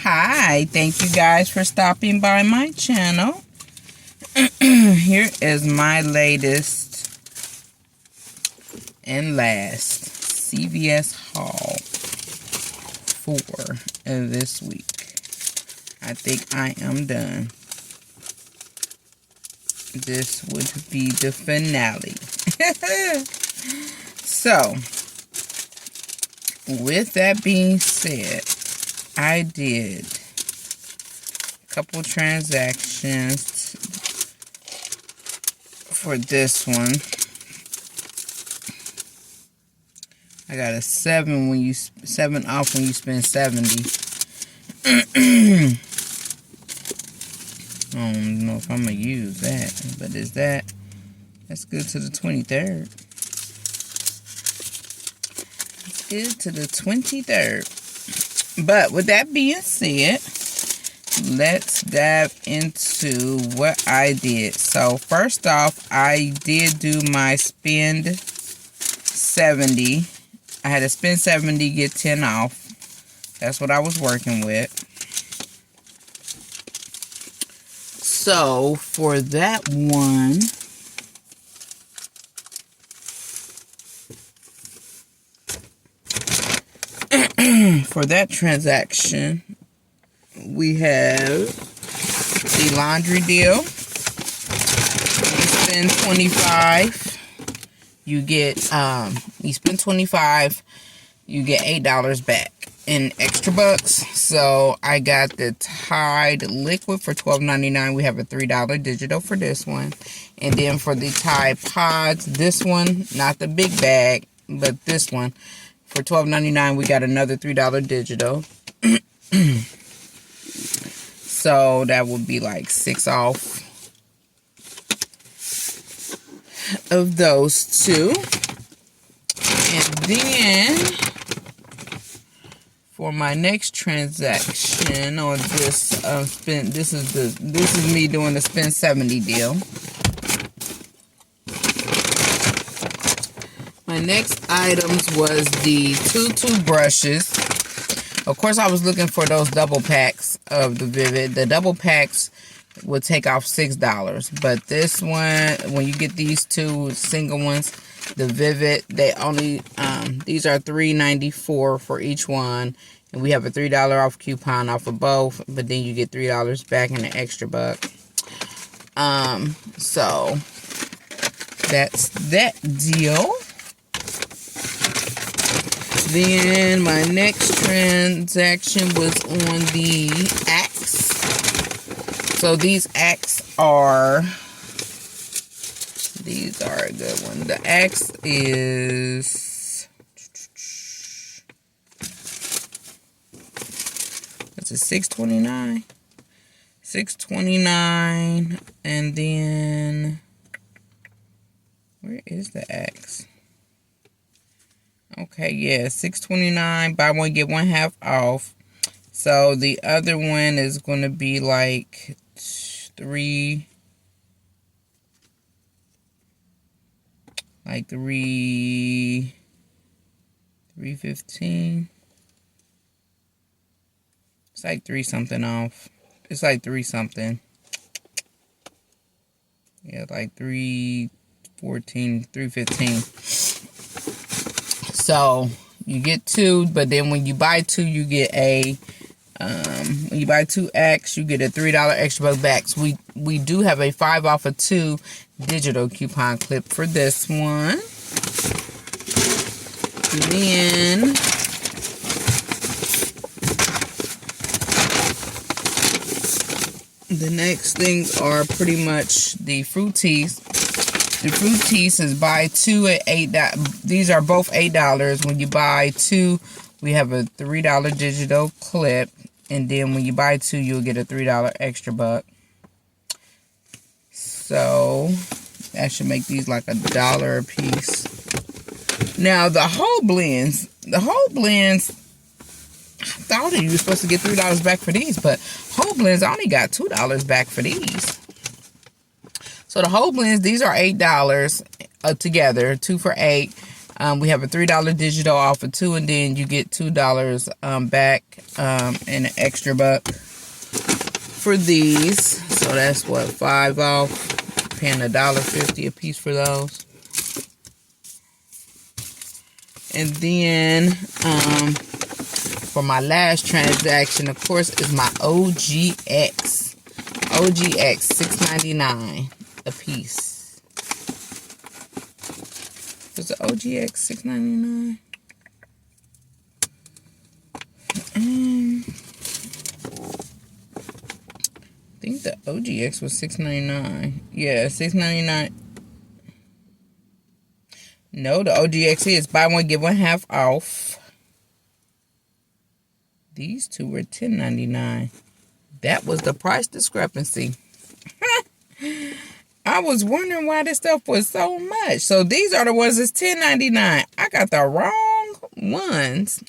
Hi, thank you guys for stopping by my channel. Here is my latest and last CVS haul for this week. I think I am done. This would be the finale. So, with that being said, I did a couple transactions for this one. I got a 7 off when you spend 70. I don't know if I'm gonna use that, but that's good to the 23rd. It's good to the 23rd. But with that being said, let's dive into what I did. So first off, I did do my spend 70. I had to spend 70, get 10 off. That's what I was working with. So for that one, for that transaction, we have the laundry deal. You spend 25, you get you spend 25, you get $8 back in extra bucks. So I got the Tide liquid for $12.99. We have a $3 digital for this one. And then for the Tide Pods, this one, not the big bag, but this one, for $12.99, we got another $3 digital. So that would be like 6 off of those two. And then for my next transaction on this spend, this is me doing the spend 70 deal. My next items was the 2 toothbrushes. Of course, I was looking for those double packs of the Vivid. The double packs would take off $6. But this one, when you get these 2 single ones, the Vivid, they only, these are $3.94 for each one. And we have a $3 off coupon off of both. But then you get $3 back in an extra buck. So, that's that deal. Then my next transaction was on the Axe. So these Axe are, these are a good one. The Axe is, it's a $6.29. $6.29, and then where is the Axe? Okay, yeah, $6.29. Buy one, get one half off. So the other one is going to be like $3.15. It's like 3 something off. It's like 3 something. Yeah, like 3.14, 3.15. So you get 2, but then when you buy 2, you get a when you buy 2 X, you get a $3 extra buck back. So we do have a 5 off of 2 digital coupon clip for this one. And then the next things are pretty much the Fruities. The Fruities is buy 2 at $8. These are both $8. When you buy 2, we have a $3 digital clip. And then when you buy 2, you'll get a $3 extra buck. So that should make these like $1 a piece. Now the whole blends, I thought you were supposed to get $3 back for these, but whole blends, I only got $2 back for these. So the whole blends, these are $8 together, 2 for $8. We have a $3 digital off of 2, and then you get $2 back and an extra buck for these. So that's what, 5 off, paying $1.50 a piece for those. And then for my last transaction, of course, is my OGX. OGX, $6.99 a piece. Was the OGX $6.99? I think the OGX was $6.99. Yeah, $6.99. No, the OGX is buy one, get one half off. These two were $10.99. That was the price discrepancy. I was wondering why this stuff was so much. So these are the ones that's $10.99. I got the wrong ones.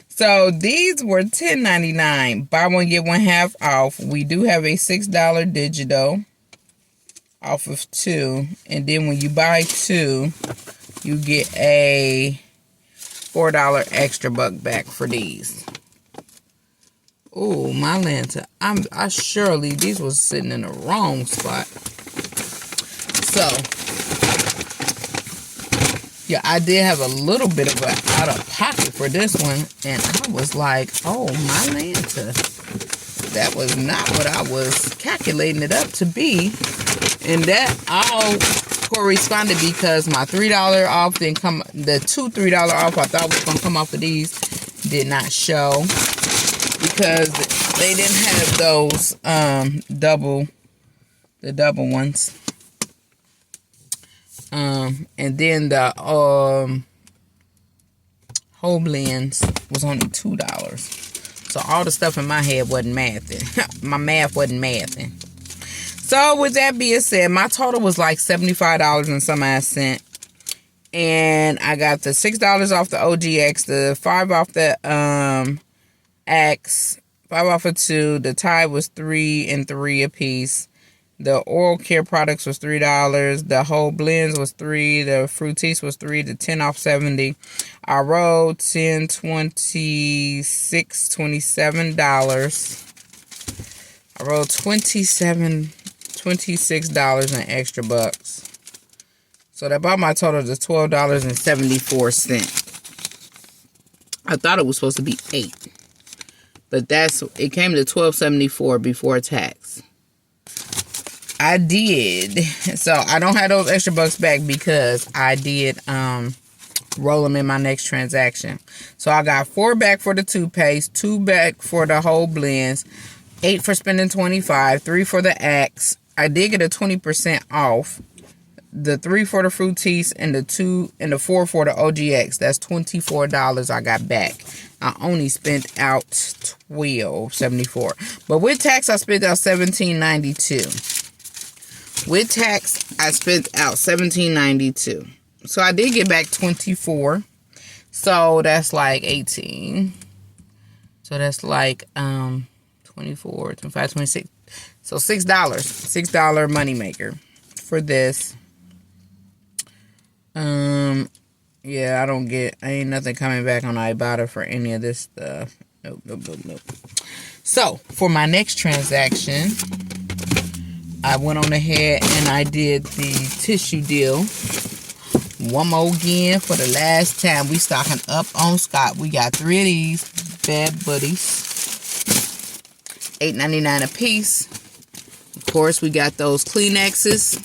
So these were $10.99. Buy one, get one half off. We do have a $6 digital off of 2. And then when you buy 2, you get a $4 extra buck back for these. Oh, my lantern. I surely, these was sitting in the wrong spot. So, yeah, I did have a little bit of an out of pocket for this one. And I was like, oh, my lantern. That was not what I was calculating it up to be. And that all corresponded because my $3 off didn't come, the two $3 off I thought was going to come off of these did not show because they didn't have those the double ones. And then the whole blends was only $2. So all the stuff in my head wasn't mathing. My math wasn't mathing. So with that being said, my total was like $75 and some odd cent. And I got the $6 off the OGX, the 5 off the X, 5 off of 2. The Tide was 3 and 3 a piece. The oral care products was $3. The whole blends was $3. The Fructis was $3. The 10 off 70. I rolled $10, $26, $27. I rolled $26 in extra bucks. So that brought my total to $12.74. I thought it was supposed to be $8. But it came to $12.74 before tax. I did. So I don't have those extra bucks back because I did roll them in my next transaction. So I got 4 back for the toothpaste, 2 back for the whole blends, 8 for spending 25, 3 for the Axe. I did get a 20% off. The 3 for the Fructis and the 2 and the 4 for the OGX. That's $24 I got back. I only spent out $12.74. But with tax, I spent out $17.92. With tax, I spent out $17.92. So I did get back $24. So that's like $18. So that's like 24, 25, 26. So $6. $6 moneymaker for this. Yeah, ain't nothing coming back on Ibotta for any of this stuff. Nope. So, for my next transaction, I went on ahead and I did the tissue deal. One more again for the last time. We stocking up on Scott. We got 3 of these bad buddies. $8.99 a piece. Of course, we got those Kleenexes.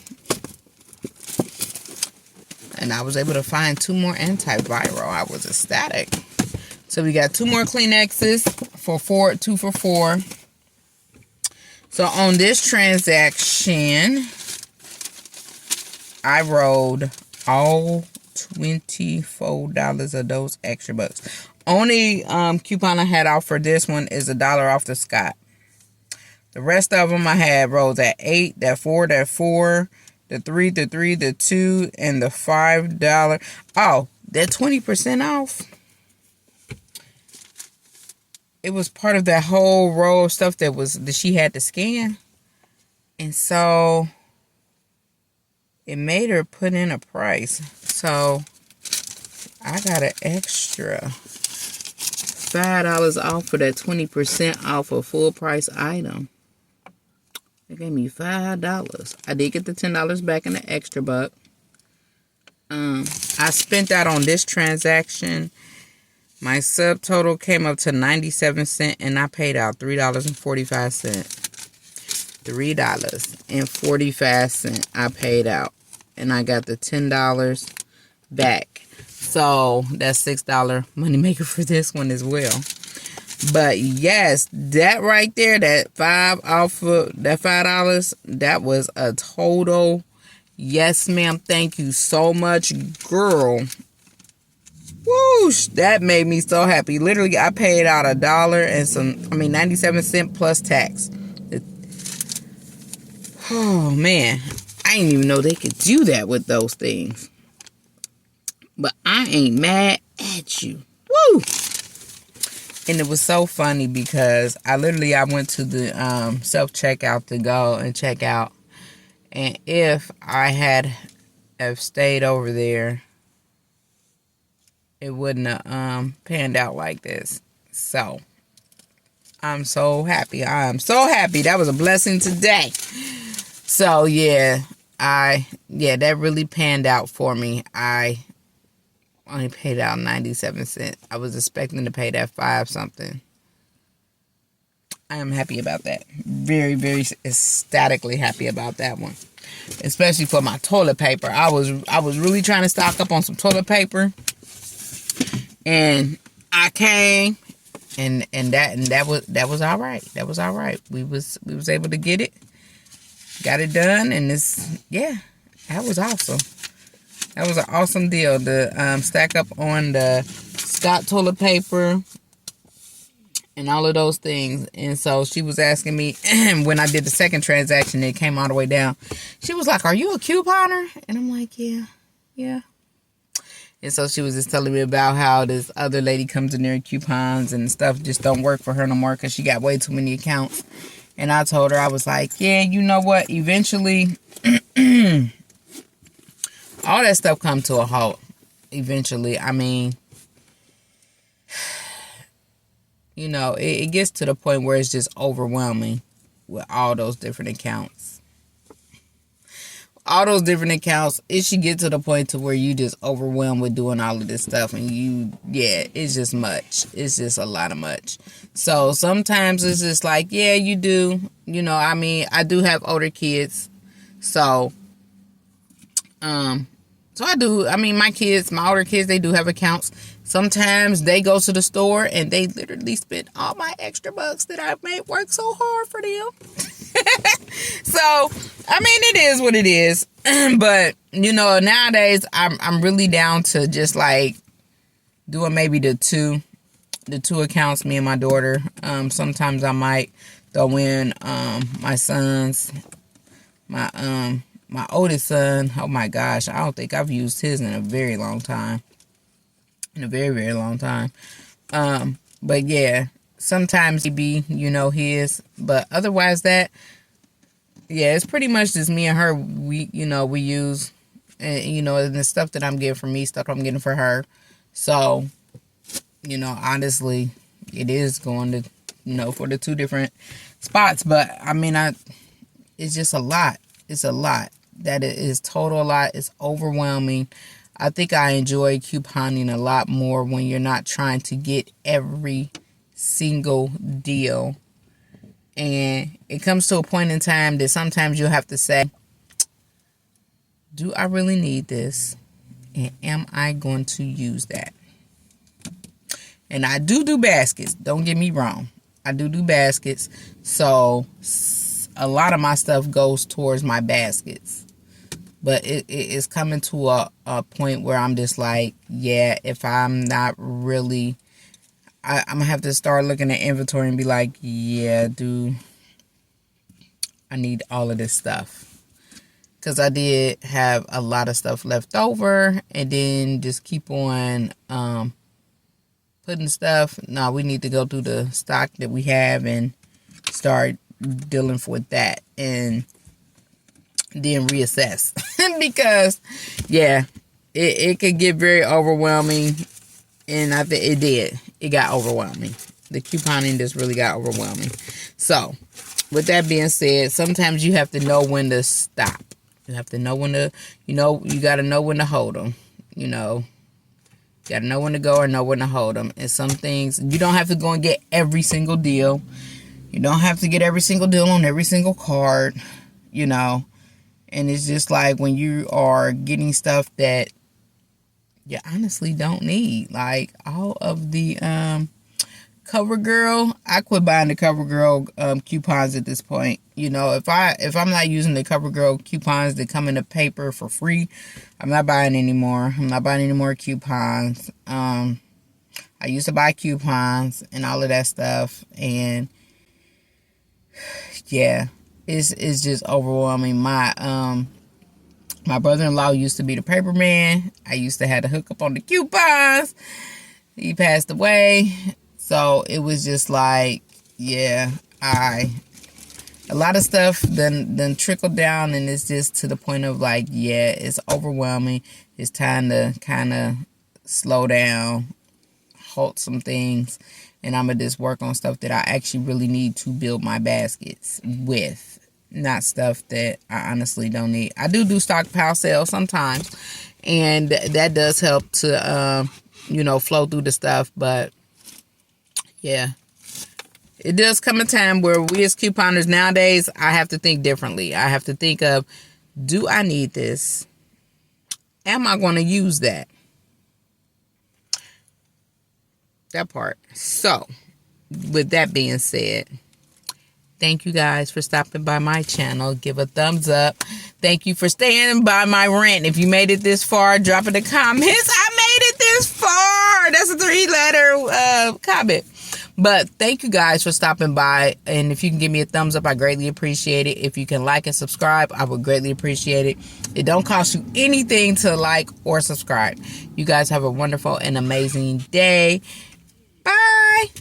And I was able to find 2 more antiviral. I was ecstatic. So we got 2 more Kleenexes for 2 for $4. So on this transaction, I rolled all $24 of those extra bucks. Only coupon I had out for this one is $1 off the Scott. The rest of them I had rolled at 8, that 4, the 3, the 2, and the $5. Oh, that 20% off. It was part of that whole row of stuff that she had to scan. And so it made her put in a price. So I got an extra $5 off for that 20% off a full price item. They gave me $5. I did get the $10 back in the extra buck. I spent that on this transaction. My subtotal came up to 97 cents and I paid out $3.45. $3.45 I paid out. And I got the $10 back. So that's $6 money maker for this one as well. But yes, that right there, that $5, that was a total yes, ma'am. Thank you so much, girl. Whoosh, that made me so happy. Literally, I paid out $1 and 97 cents plus tax. Oh man, I didn't even know they could do that with those things. But I ain't mad at you. Woo! And it was so funny because I went to the self-checkout to go and check out. And if I had stayed over there, it wouldn't have panned out like this. So, I'm so happy. I am so happy. That was a blessing today. So, yeah, that really panned out for me. I only paid out 97 cents. I was expecting to pay that 5 something. I am happy about that. Very, very ecstatically happy about that one. Especially for my toilet paper. I was really trying to stock up on some toilet paper. And I came and that was all right. That was all right. We was able to get it. Got it done, and that was awesome. That was an awesome deal to stack up on the Scott toilet paper and all of those things. And so she was asking me, when I did the second transaction, it came all the way down. She was like, "Are you a couponer?" And I'm like, yeah. And so she was just telling me about how this other lady comes in there and coupons and stuff just don't work for her no more because she got way too many accounts. And I told her, I was like, yeah, you know what? Eventually, all that stuff come to a halt. Eventually, I mean, you know, it gets to the point where it's just overwhelming with all those different accounts. All those different accounts, it should get to the point to where you just overwhelmed with doing all of this stuff. And it's just much. It's just a lot of much. So sometimes it's just like, yeah, you do. You know, I mean, I do have older kids. So I do. I mean, my older kids, they do have accounts. Sometimes they go to the store and they literally spend all my extra bucks that I've made work so hard for them. So, I mean, it is what it is. But, you know, nowadays I'm really down to just like doing maybe the two accounts, me and my daughter. Sometimes I might throw in my sons, my oldest son. Oh my gosh, I don't think I've used his in a very long time. In a very, very long time. But yeah, sometimes he be, you know, his. But otherwise yeah, it's pretty much just me and her. We use, and you know, and the stuff that I'm getting for me, stuff I'm getting for her. So, you know, honestly, it is going to, you know, for the two different spots. But I mean, it's just a lot. It's a lot. That is total a lot. It's overwhelming. I think I enjoy couponing a lot more when you're not trying to get every single deal. And it comes to a point in time that sometimes you'll have to say, do I really need this? And am I going to use that? And I do baskets. Don't get me wrong. I do baskets. So a lot of my stuff goes towards my baskets. But it is coming to a point where I'm just like, yeah, if I'm not really, I'm going to have to start looking at inventory and be like, yeah, dude, I need all of this stuff. Because I did have a lot of stuff left over. And then just keep on putting stuff. No, we need to go through the stock that we have and start dealing with that. And then reassess. Because, yeah, it could get very overwhelming, and I think it did. It got overwhelming. The couponing just really got overwhelming. So, with that being said, sometimes you have to know when to stop. You have to know when to, you got to know when to hold them. You got to know when to go or know when to hold them. And some things, you don't have to go and get every single deal. You don't have to get every single deal on every single card, And it's just like when you are getting stuff that you honestly don't need. Like all of the CoverGirl, I quit buying the CoverGirl coupons at this point. If I'm not using the CoverGirl coupons that come in the paper for free, I'm not buying anymore. I'm not buying any more coupons. I used to buy coupons and all of that stuff, and yeah, it's just overwhelming. My brother-in-law used to be the paper man. I used to have to hook up on the coupons. He passed away. So it was just like, yeah, a lot of stuff then trickled down, and it's just to the point of like, yeah, it's overwhelming. It's time to kind of slow down, halt some things, and I'm going to just work on stuff that I actually really need to build my baskets with, not stuff that I honestly don't need. I do stockpile sales sometimes, and that does help to, flow through the stuff, but yeah, it does come a time where we as couponers nowadays, I have to think differently. I have to think of, do I need this? Am I going to use that? That part. So, with that being said, thank you guys for stopping by my channel. Give a thumbs up. Thank you for staying by my rant. If you made it this far, drop in the comments. I made it this far. That's a 3-letter comment. But thank you guys for stopping by. And if you can give me a thumbs up, I greatly appreciate it. If you can like and subscribe, I would greatly appreciate it. It don't cost you anything to like or subscribe. You guys have a wonderful and amazing day. Bye.